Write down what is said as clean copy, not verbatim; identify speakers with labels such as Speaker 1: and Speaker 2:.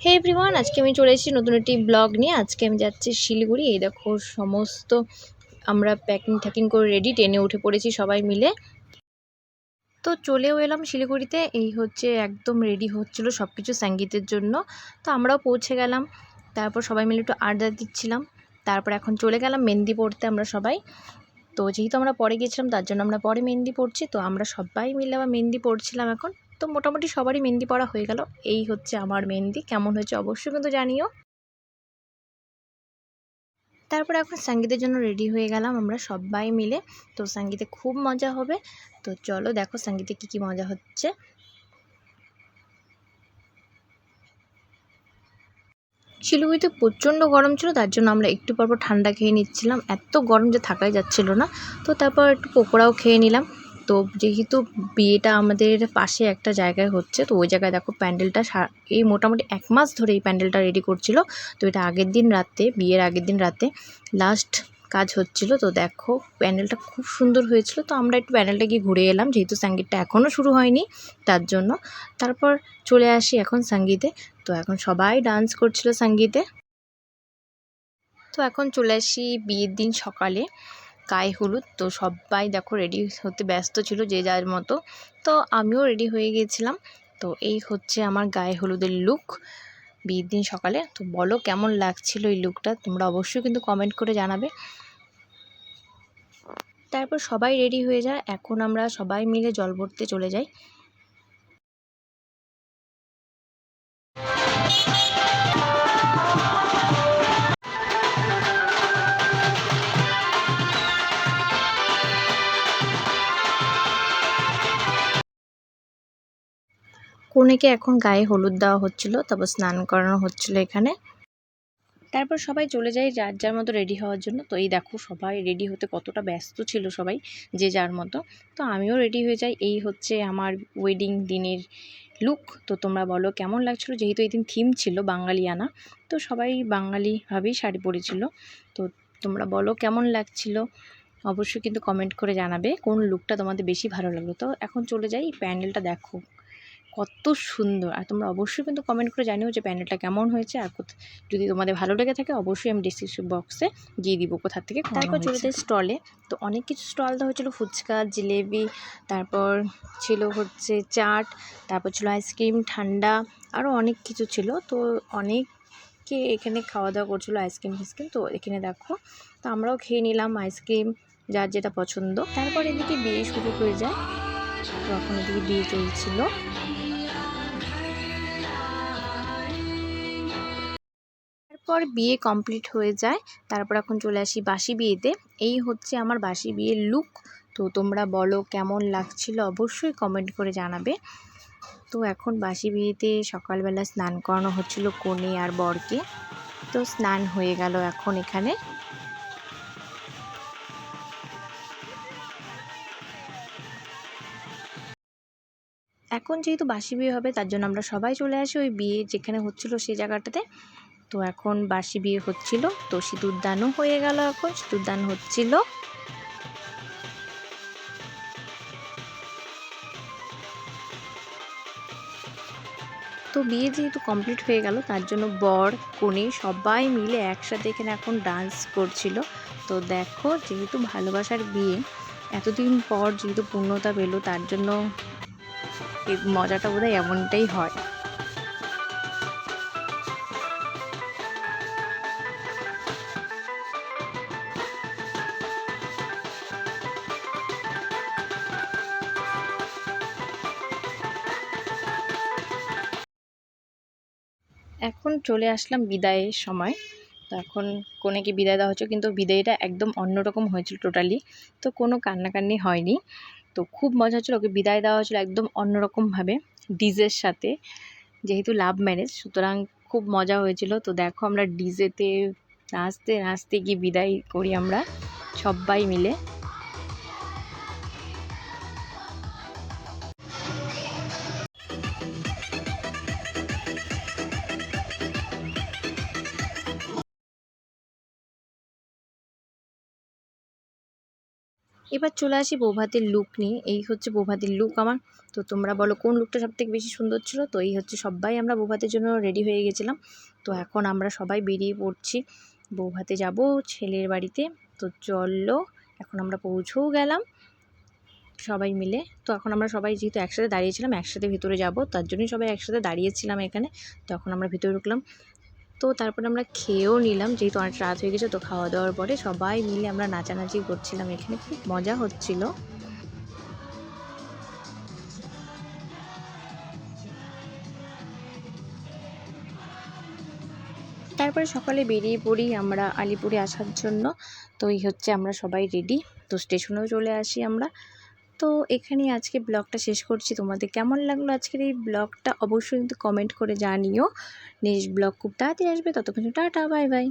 Speaker 1: হে everyone, আজকে আমি চলে এসেছি নতুন একটি ব্লগ নিয়ে। আজকে আমি যাচ্ছি শিলিগুড়ি। এই দেখো সমস্ত আমরা প্যাকিং ট্যাকিং করে রেডি, ট্রেনে উঠে পড়েছি সবাই মিলে। তো চলেও এলাম শিলিগুড়িতে। এই হচ্ছে একদম রেডি হচ্ছিল সব কিছু সঙ্গীতের জন্য। তো আমরাও পৌঁছে গেলাম। তারপর সবাই মিলে একটু আড্ডা দিচ্ছিলাম। তারপর এখন চলে গেলাম মেহেন্দি পড়তে আমরা সবাই। তো যেহেতু আমরা পরে গেছিলাম তার জন্য আমরা পরে মেহেন্দি পড়ছি। তো আমরা সবাই মিলে আবার মেহেন্দি পড়ছিলাম এখন। তো মোটামুটি সবারই মেহেন্দি পড়া হয়ে গেল। এই হচ্ছে আমার মেহেন্দি। কেমন হয়েছে অবশ্যই কিন্তু জানিও। তারপর এখন সঙ্গীতের জন্য রেডি হয়ে গেলাম আমরা সবাই মিলে। তো সঙ্গীতে খুব মজা হবে। তো চলো দেখো সঙ্গীতে কী কী মজা হচ্ছে। শিলিগুড়িতে প্রচণ্ড গরম ছিল, তার জন্য আমরা একটু পরপর ঠান্ডা খেয়ে নিচ্ছিলাম। এত গরম যে থাকাই যাচ্ছিল না। তো তারপর একটু পকোড়াও খেয়ে নিলাম। তো যেহেতু বিয়েটা আমাদের পাশে একটা জায়গায় হচ্ছে, তো ওই জায়গায় দেখো প্যান্ডেলটা এই মোটামুটি 1 মাস ধরে এই প্যান্ডেলটা রেডি করছিল। তো এটা আগের দিন রাতে, বিয়ের আগের দিন রাতে লাস্ট কাজ হচ্ছিল। তো দেখো প্যান্ডেলটা খুব সুন্দর হয়েছিল। তো আমরা একটু প্যান্ডেলটা গিয়ে ঘুরে এলাম, যেহেতু সঙ্গীতটা এখনও শুরু হয়নি তার জন্য। তারপর চলে আসি এখন সঙ্গীতে। তো এখন সবাই ডান্স করছিল সঙ্গীতে। তো এখন চলে আসি বিয়ের দিন সকালে, গায়ে হলুদ। তো সবাই দেখো রেডি হতে ব্যস্ত ছিল যে যার মতো। তো আমিও রেডি হয়ে গিয়েছিলাম। তো এই হচ্ছে আমার গায়ে হলুদের লুক বিয়ের দিন সকালে। তো বলো কেমন লাগছিল এই লুকটা, তোমরা অবশ্যই কিন্তু কমেন্ট করে জানাবে। তারপর সবাই রেডি হয়ে যায়, এখন আমরা সবাই মিলে জল ভরতে চলে যাই। কনেকে এখন গায়ে হলুদ দেওয়া হচ্ছিল, তারপর স্নান করানো হচ্ছিল এখানে। তারপর সবাই চলে যায় যার যার মতো রেডি হওয়ার জন্য। তো এই দেখো সবাই রেডি হতে কতটা ব্যস্ত ছিল সবাই যে যার মতো। তো আমিও রেডি হয়ে যাই। এই হচ্ছে আমার ওয়েডিং দিনের লুক। তো তোমরা বলো কেমন লাগছিলো, যেহেতু এই দিন থিম ছিল বাঙালিয়ানা। তো সবাই বাঙালিভাবেই শাড়ি পরেছিল। তো তোমরা বলো কেমন লাগছিল, অবশ্যই কিন্তু কমেন্ট করে জানাবে কোন লুকটা তোমাদের বেশি ভালো লাগলো। তো এখন চলে যাই, প্যান্ডেলটা দেখো কত সুন্দর। আর তোমরা অবশ্যই কিন্তু কমেন্ট করে জানিও যে প্যান্ডেলটা কেমন হয়েছে। আর যদি তোমাদের ভালো লেগে থাকে অবশ্যই আমি ডিসক্রিপশন বক্সে দিয়ে দিব কোথা থেকে। তারপর চলে যাই স্টলে। তো অনেক কিছু স্টল দেওয়া হয়েছিলো, ফুচকা, জিলেবি, তারপর ছিল হচ্ছে চাট, তারপর ছিল আইসক্রিম, ঠান্ডা, আরও অনেক কিছু ছিল। তো অনেকে এখানে খাওয়া দাওয়া করছিলো আইসক্রিম ফাইসক্রিম। তো এখানে দেখো, তো আমরাও খেয়ে নিলাম আইসক্রিম, যার যেটা পছন্দ। তারপর এদিকে বিয়ে শুরু হয়ে যায়। তো এখন এদিকে বিয়ে চলছিল। তারপর বিয়ে কমপ্লিট হয়ে যায়। তারপর এখন চলে আসি বাসি বিয়েতে। এই হচ্ছে আমার বাসি বিয়ের লুক। তো তোমরা বলো কেমন লাগছিল, অবশ্যই কমেন্ট করে জানাবে। তো এখন বাসি বিয়েতে সকালবেলা স্নান করানো হচ্ছিল কনে আর বরকে। তো স্নান হয়ে গেল এখন এখানে। এখন যেহেতু বাসি বিয়ে হবে তার জন্য আমরা সবাই চলে আসি ওই বিয়ে যেখানে হচ্ছিল সেই জায়গাটাতে। তো এখন বাসি বিয়ে হচ্ছিল। তো সিঁদুরদানও হয়ে গেল, এখন সিঁদুরদান হচ্ছিল। তো বিয়ে যেহেতু কমপ্লিট হয়ে গেল তার জন্য বর কনে সবাই মিলে একসাথে এখানে এখন ডান্স করছিল। তো দেখো যেহেতু ভালোবাসার বিয়ে, এতদিন পর যেহেতু পূর্ণতা পেল তার জন্য এই মজাটা বোধহয় এমনটাই হয়। এখন চলে আসলাম বিদায়ের সময়। তো এখন কনেকে বিদায় দেওয়া হচ্ছে, কিন্তু বিদায়টা একদম অন্যরকম হয়েছিল টোটালি। তো কোনো কান্নাকান্নি হয়নি। তো খুব মজা হচ্ছিলো, ওকে বিদায় দেওয়া হচ্ছিলো একদম অন্যরকমভাবে ডিজের সাথে। যেহেতু লাভ ম্যারেজ সুতরাং খুব মজা হয়েছিল। তো দেখো আমরা ডিজেতে নাচতে নাচতে গিয়ে বিদায় করি আমরা সবাই মিলে। এবার চলে আসি বৌভাতের লুক নিয়ে। এই হচ্ছে বৌভাতের লুক আমার। তো তোমরা বলো কোন লুকটা সবথেকে বেশি সুন্দর ছিল। তো এই হচ্ছে সবাই আমরা বৌভাতের জন্য রেডি হয়ে গেছিলাম। তো এখন আমরা সবাই বেরিয়ে পড়ছি, বৌভাতে যাব ছেলের বাড়িতে। তো চলো এখন আমরা পৌঁছেও গেলাম সবাই মিলে। তো এখন আমরা সবাই যেহেতু একসাথে দাঁড়িয়েছিলাম, একসাথে ভিতরে যাব, তার জন্যই সবাই একসাথে দাঁড়িয়েছিলাম এখানে। তো এখন আমরা ভিতরে ঢুকলাম। তো তারপরে আমরা খেয়েও নিলাম, যেহেতু অনেক রাত হয়ে গেছে। তো খাওয়া দাওয়ার পরে সবাই মিলে আমরা নাচানাচি করছিলাম, এখানে খুব মজা হচ্ছিল। তারপরে সকালে বেরিয়ে পড়ি আমরা আলিপুরে আসার জন্য। তো এই হচ্ছে আমরা সবাই রেডি। তো স্টেশনেও চলে আসি আমরা। তো এখানেই আজকে ব্লগটা শেষ করছি। তোমাদের কেমন লাগলো আজকের এই ব্লগটা অবশ্যই কিন্তু কমেন্ট করে জানিও। নেক্সট ব্লগ খুব তাড়াতাড়ি আসবে, ততক্ষণ টাটা বাই বাই।